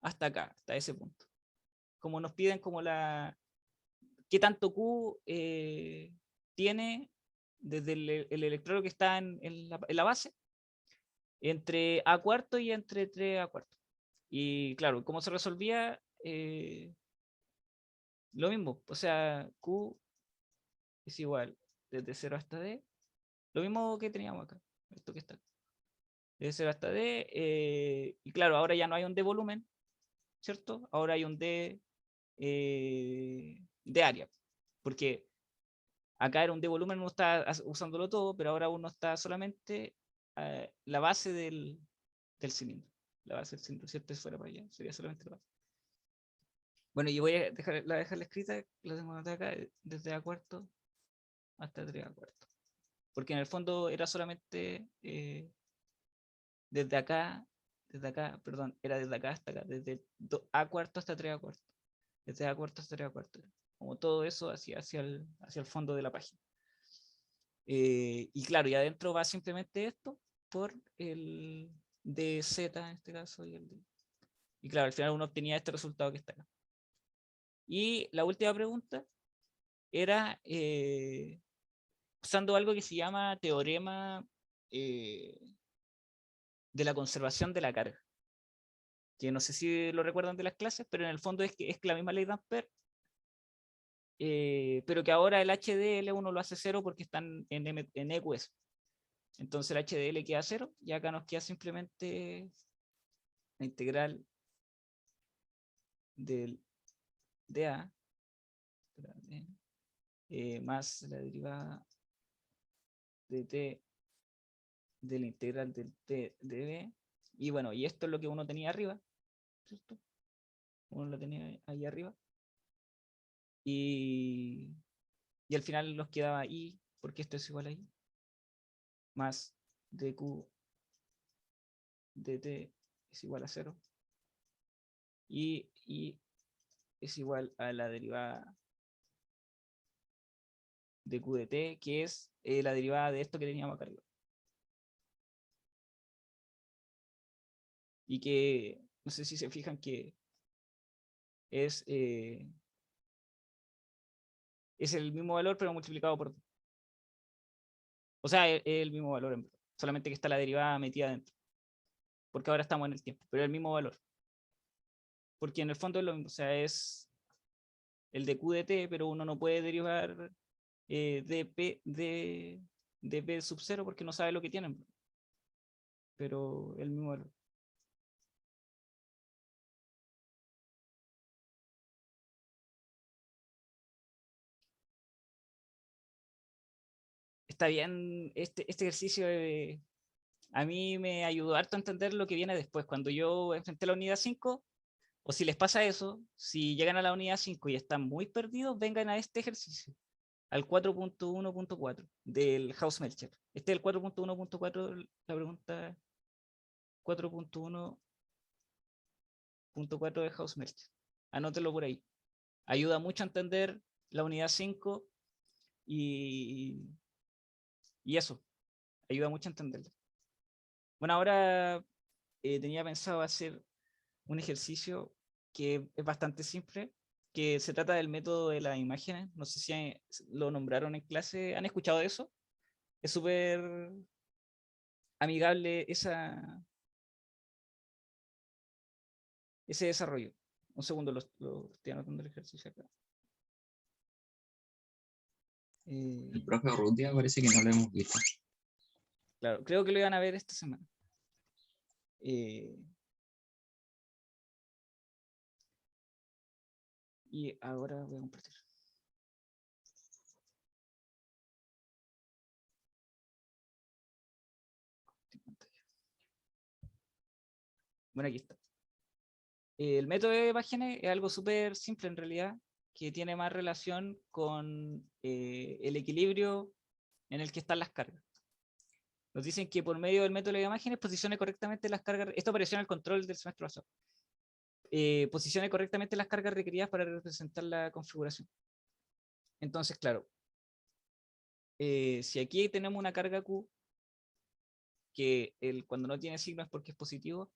hasta ese punto. Como nos piden como qué tanto Q tiene desde el electrodo que está en la base, entre A cuarto y entre 3 A cuarto. Y claro, ¿cómo se resolvía? Lo mismo, o sea, Q es igual desde 0 hasta D, lo mismo que teníamos acá, esto que está acá. Desde 0 hasta D, y claro, ahora ya no hay un D volumen, ¿cierto? Ahora hay un D de área, porque acá era un D volumen, uno está usándolo todo, pero ahora uno está solamente la base del cilindro, la base del cilindro, ¿cierto? Si fuera para allá, sería solamente la base. Bueno, y voy a dejarla escrita, la tengo anotada acá, desde A cuarto hasta 3 A cuarto. Porque en el fondo era solamente desde acá, perdón, era desde acá hasta acá, desde A cuarto hasta 3 A cuarto. Desde A cuarto hasta 3 A cuarto. Como todo eso hacia el fondo de la página. Y claro, y adentro va simplemente esto por el dz en este caso. Y claro, al final uno obtenía este resultado que está acá. Y la última pregunta era usando algo que se llama teorema eh, de la conservación de la carga, que no sé si lo recuerdan de las clases, pero en el fondo es que es la misma ley de Ampère, pero que ahora el HDL uno lo hace cero porque están en EQS. Entonces el HDL queda cero y acá nos queda simplemente la integral del dA más la derivada de t de la integral del t de b. Y bueno, y esto es lo que uno tenía arriba, ¿cierto? Uno lo tenía ahí arriba. Y al final nos quedaba i, porque esto es igual a i, más dq dt es igual a 0. Y es igual a la derivada de q de t, que es la derivada de esto que teníamos acá arriba. Y que, no sé si se fijan que es el mismo valor, pero multiplicado por 2. O sea, es el mismo valor, en verdad, solamente que está la derivada metida dentro. Porque ahora estamos en el tiempo, pero es el mismo valor. Porque en el fondo es lo mismo, o sea, es el de q de t, pero uno no puede derivar de p sub 0 porque no sabe lo que tienen. Pero el mismo valor. Está bien, este ejercicio a mí me ayudó harto a entender lo que viene después. Cuando yo enfrenté la unidad 5, o si les pasa eso, si llegan a la unidad 5 y están muy perdidos, vengan a este ejercicio, al 4.1.4 del Hausmelcher. Este es el 4.1.4, la pregunta 4.1.4 de Hausmelcher. Anótelo por ahí. Ayuda mucho a entender la unidad 5 y, y eso, ayuda mucho a entenderlo. Bueno, ahora tenía pensado hacer un ejercicio que es bastante simple, que se trata del método de las imágenes. No sé si lo nombraron en clase. ¿Han escuchado de eso? Es súper amigable ese desarrollo. Un segundo, lo estoy anotando el ejercicio acá. El profe Urrutia parece que no lo hemos visto. Claro, creo que lo iban a ver esta semana. Y ahora voy a compartir. Bueno, aquí está. El método de imágenes es algo súper simple en realidad, que tiene más relación con el equilibrio en el que están las cargas. Nos dicen que por medio del método de imágenes posicione correctamente las cargas. Esto apareció en el control del semestre pasado. Posicione correctamente las cargas requeridas para representar la configuración. Entonces, claro, si aquí tenemos una carga Q, que cuando no tiene signo es porque es positivo,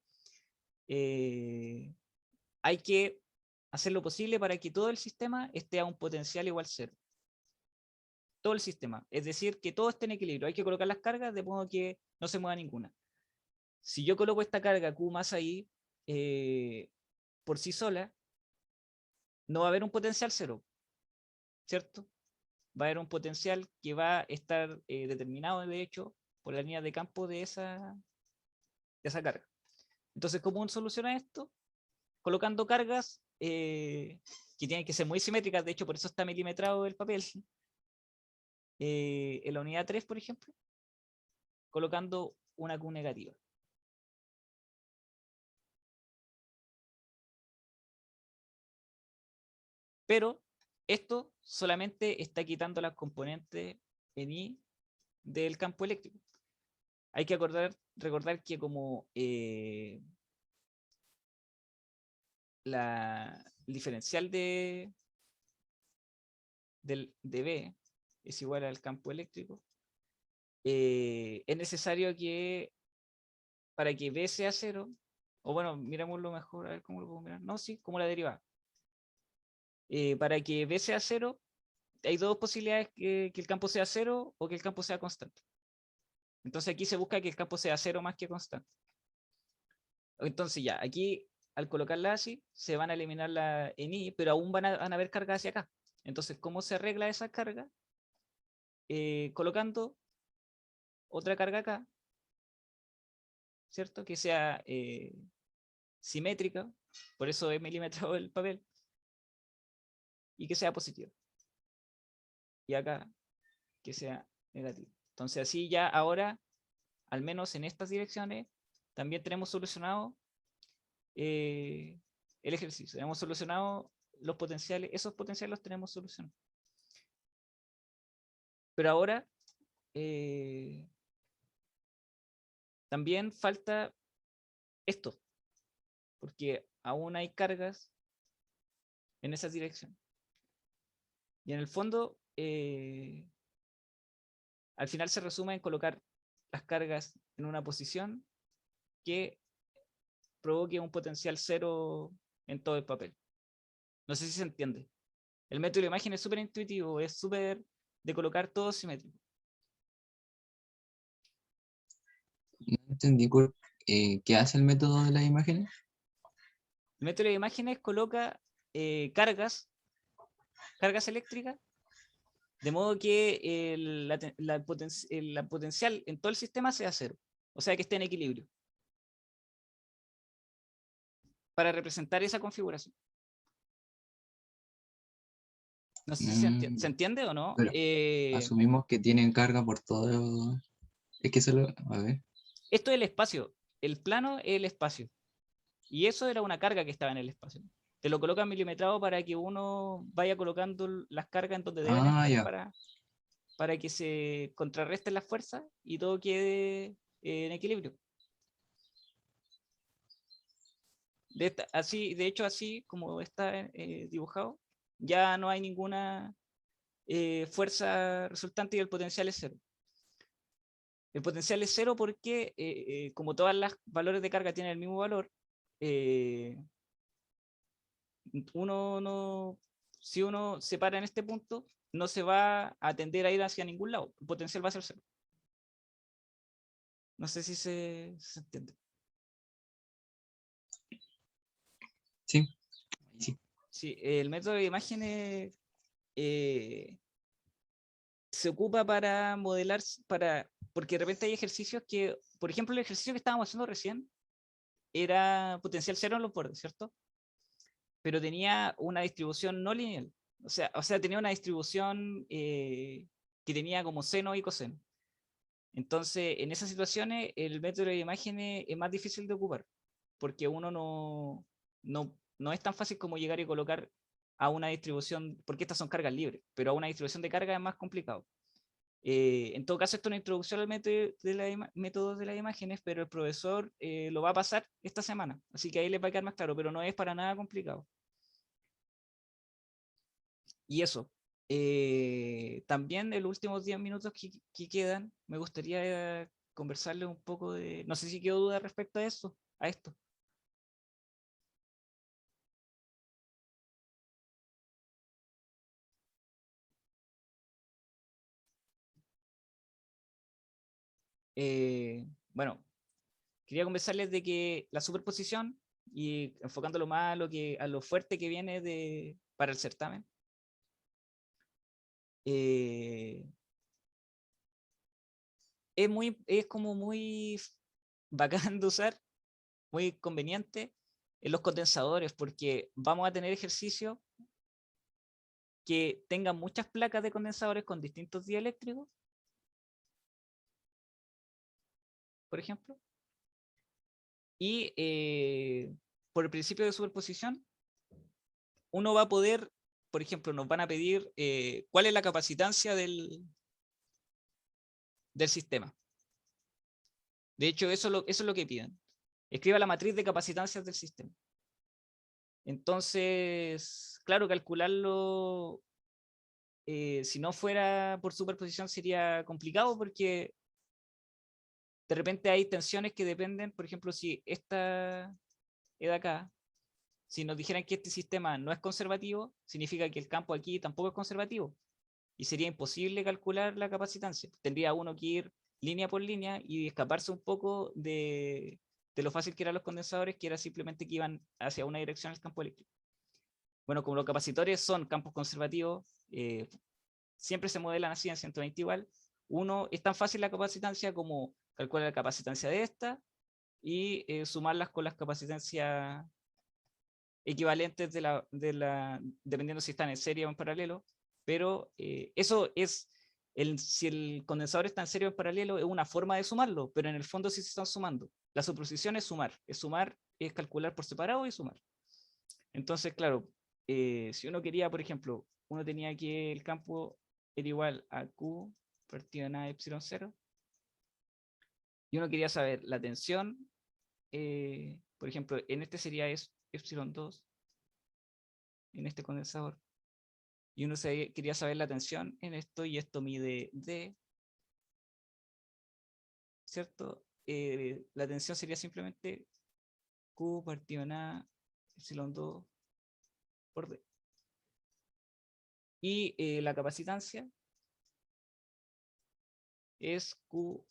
hay que hacer lo posible para que todo el sistema esté a un potencial igual a 0. Todo el sistema. Es decir, que todo esté en equilibrio. Hay que colocar las cargas de modo que no se mueva ninguna. Si yo coloco esta carga Q más ahí, por sí sola, no va a haber un potencial 0, ¿cierto? Va a haber un potencial que va a estar determinado, de hecho, por la línea de campo de esa carga. Entonces, ¿cómo soluciona esto? Colocando cargas que tienen que ser muy simétricas, de hecho, por eso está milimetrado el papel. En la unidad 3, por ejemplo, colocando una Q negativa. Pero esto solamente está quitando las componentes en I del campo eléctrico. Hay que recordar que como el diferencial de B es igual al campo eléctrico, es necesario que para que B sea 0, o bueno, mirémoslo mejor, a ver cómo lo puedo mirar. No, sí, como la derivada. Para que B sea 0, hay dos posibilidades, que el campo sea 0 o que el campo sea constante. Entonces aquí se busca que el campo sea 0 más que constante. Entonces ya, aquí al colocarla así, se van a eliminar la en I, pero aún van a haber cargas hacia acá. Entonces, ¿cómo se arregla esa carga? Colocando otra carga acá, ¿cierto? Que sea simétrica, por eso es milimetrado el papel, y que sea positiva. Y acá, que sea negativo. Entonces así ya ahora, al menos en estas direcciones, también tenemos solucionado el ejercicio. Hemos solucionado los potenciales, esos potenciales los tenemos solucionados. Pero ahora también falta esto, porque aún hay cargas en esa dirección. Y en el fondo, al final se resume en colocar las cargas en una posición que provoque un potencial 0 en todo el papel. No sé si se entiende. El método de la imagen es súper intuitivo, es súper de colocar todo simétrico. No entendí qué hace el método de las imágenes. El método de imágenes coloca cargas eléctricas, de modo que la potencial en todo el sistema sea 0. O sea, que esté en equilibrio. Para representar esa configuración. No sé si se entiende o no. Pero asumimos que tienen carga por todo. Es que solo. A ver. Esto es el espacio. El plano es el espacio. Y eso era una carga que estaba en el espacio. Te lo colocan milimetrado para que uno vaya colocando las cargas en donde deben Ah, estar ya. para que se contrarresten las fuerzas y todo quede en equilibrio. De hecho, así como está dibujado, ya no hay ninguna fuerza resultante y el potencial es 0. El potencial es 0 porque, como todas las valores de carga tienen el mismo valor, si uno se para en este punto, no se va a tender a ir hacia ningún lado. El potencial va a ser 0. No sé si se entiende. Sí. Sí. Sí, el método de imágenes se ocupa para modelar, porque de repente hay ejercicios que, por ejemplo, el ejercicio que estábamos haciendo recién era potencial 0 en los bordes, ¿cierto? Pero tenía una distribución no lineal. O sea tenía una distribución que tenía como seno y coseno. Entonces, en esas situaciones, el método de imágenes es más difícil de ocupar, porque uno no es tan fácil como llegar y colocar a una distribución, porque estas son cargas libres, pero a una distribución de carga es más complicado. En todo caso, esto es una introducción al método de las imágenes, pero el profesor lo va a pasar esta semana, así que ahí les va a quedar más claro, pero no es para nada complicado. Y eso. También en los últimos 10 minutos que quedan, me gustaría conversarles un poco de. No sé si quedó duda respecto a eso, a esto. Bueno, quería conversarles de que la superposición, y enfocándolo más a lo fuerte que viene para el certamen, eh, es como muy bacán de usar, muy conveniente en los condensadores, porque vamos a tener ejercicios que tengan muchas placas de condensadores con distintos dieléctricos, por ejemplo, y por el principio de superposición, uno va a poder, por ejemplo, nos van a pedir cuál es la capacitancia del sistema. De hecho, eso es lo que piden. Escriba la matriz de capacitancias del sistema. Entonces, claro, calcularlo, si no fuera por superposición, sería complicado porque de repente hay tensiones que dependen, por ejemplo, si esta es de acá, si nos dijeran que este sistema no es conservativo, significa que el campo aquí tampoco es conservativo. Y sería imposible calcular la capacitancia. Tendría uno que ir línea por línea y escaparse un poco de lo fácil que eran los condensadores, que era simplemente que iban hacia una dirección al campo eléctrico. Bueno, como los capacitores son campos conservativos, siempre se modelan así en 120 igual. Uno, es tan fácil la capacitancia como calcular la capacitancia de esta y sumarlas con las capacitancias equivalentes dependiendo si están en serie o en paralelo, pero eso es, si el condensador está en serie o en paralelo, es una forma de sumarlo, pero en el fondo sí se están sumando. La suposición es sumar es calcular por separado y sumar. Entonces, claro, si uno quería, por ejemplo, uno tenía que el campo era igual a Q partido en A epsilon 0, y uno quería saber la tensión, por ejemplo, en este sería epsilon 2, en este condensador, y uno quería saber la tensión en esto, y esto mide D, ¿cierto? La tensión sería simplemente Q partido en A epsilon 2 por D. Y la capacitancia es Q,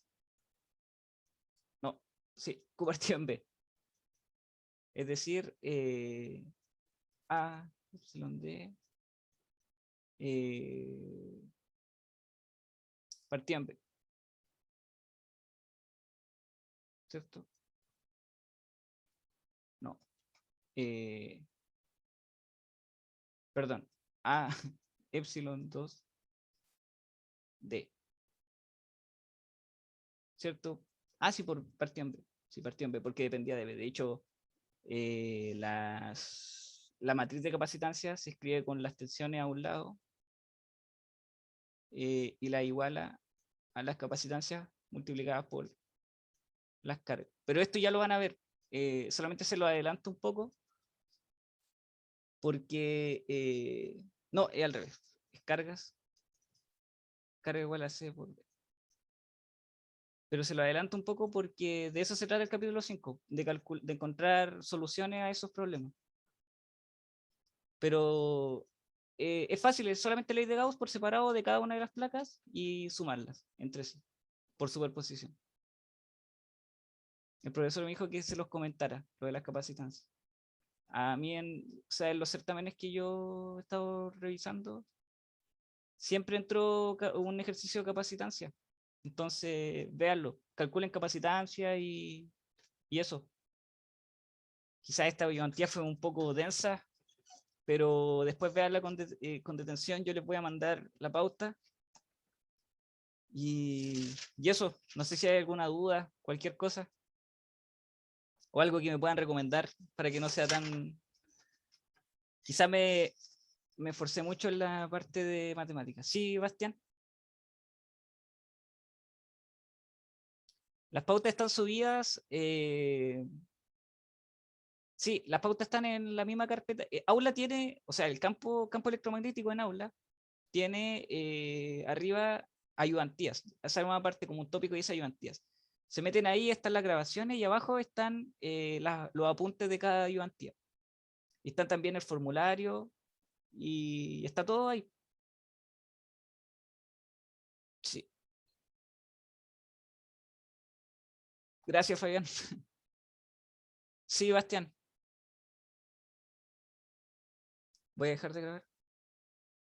no, sí, Q partido en B. Es decir, A epsilon D partido en B, ¿cierto? No. Perdón. A epsilon 2 D, ¿cierto? Ah, sí, por partido en B. Sí, partido en B, porque dependía de B. De hecho, la matriz de capacitancia se escribe con las tensiones a un lado y la iguala a las capacitancias multiplicadas por las cargas. Pero esto ya lo van a ver. Solamente se lo adelanto un poco porque no, es al revés. Es carga igual a C por B. Pero se lo adelanto un poco porque de eso se trata el capítulo 5, de encontrar soluciones a esos problemas. Pero es fácil, es solamente ley de Gauss por separado de cada una de las placas y sumarlas entre sí, por superposición. El profesor me dijo que se los comentara, lo de las capacitancias. A mí, o sea, en los certámenes que yo he estado revisando, siempre entró un ejercicio de capacitancia. Entonces, véanlo, calculen capacitancia y eso. Quizás esta ayudantía fue un poco densa, pero después veanla con detención. Yo les voy a mandar la pauta. Y eso, no sé si hay alguna duda, cualquier cosa, o algo que me puedan recomendar para que no sea tan... Quizá me esforcé mucho en la parte de matemáticas. Sí, Bastián. Las pautas están subidas. Sí, las pautas están en la misma carpeta. Aula tiene, o sea, el campo electromagnético en Aula tiene arriba ayudantías. Esa es una parte como un tópico y dice ayudantías. Se meten ahí, están las grabaciones y abajo están los apuntes de cada ayudantía. Y están también el formulario y está todo ahí. Sí. Gracias, Fabián. Sí, Bastián. Voy a dejar de grabar.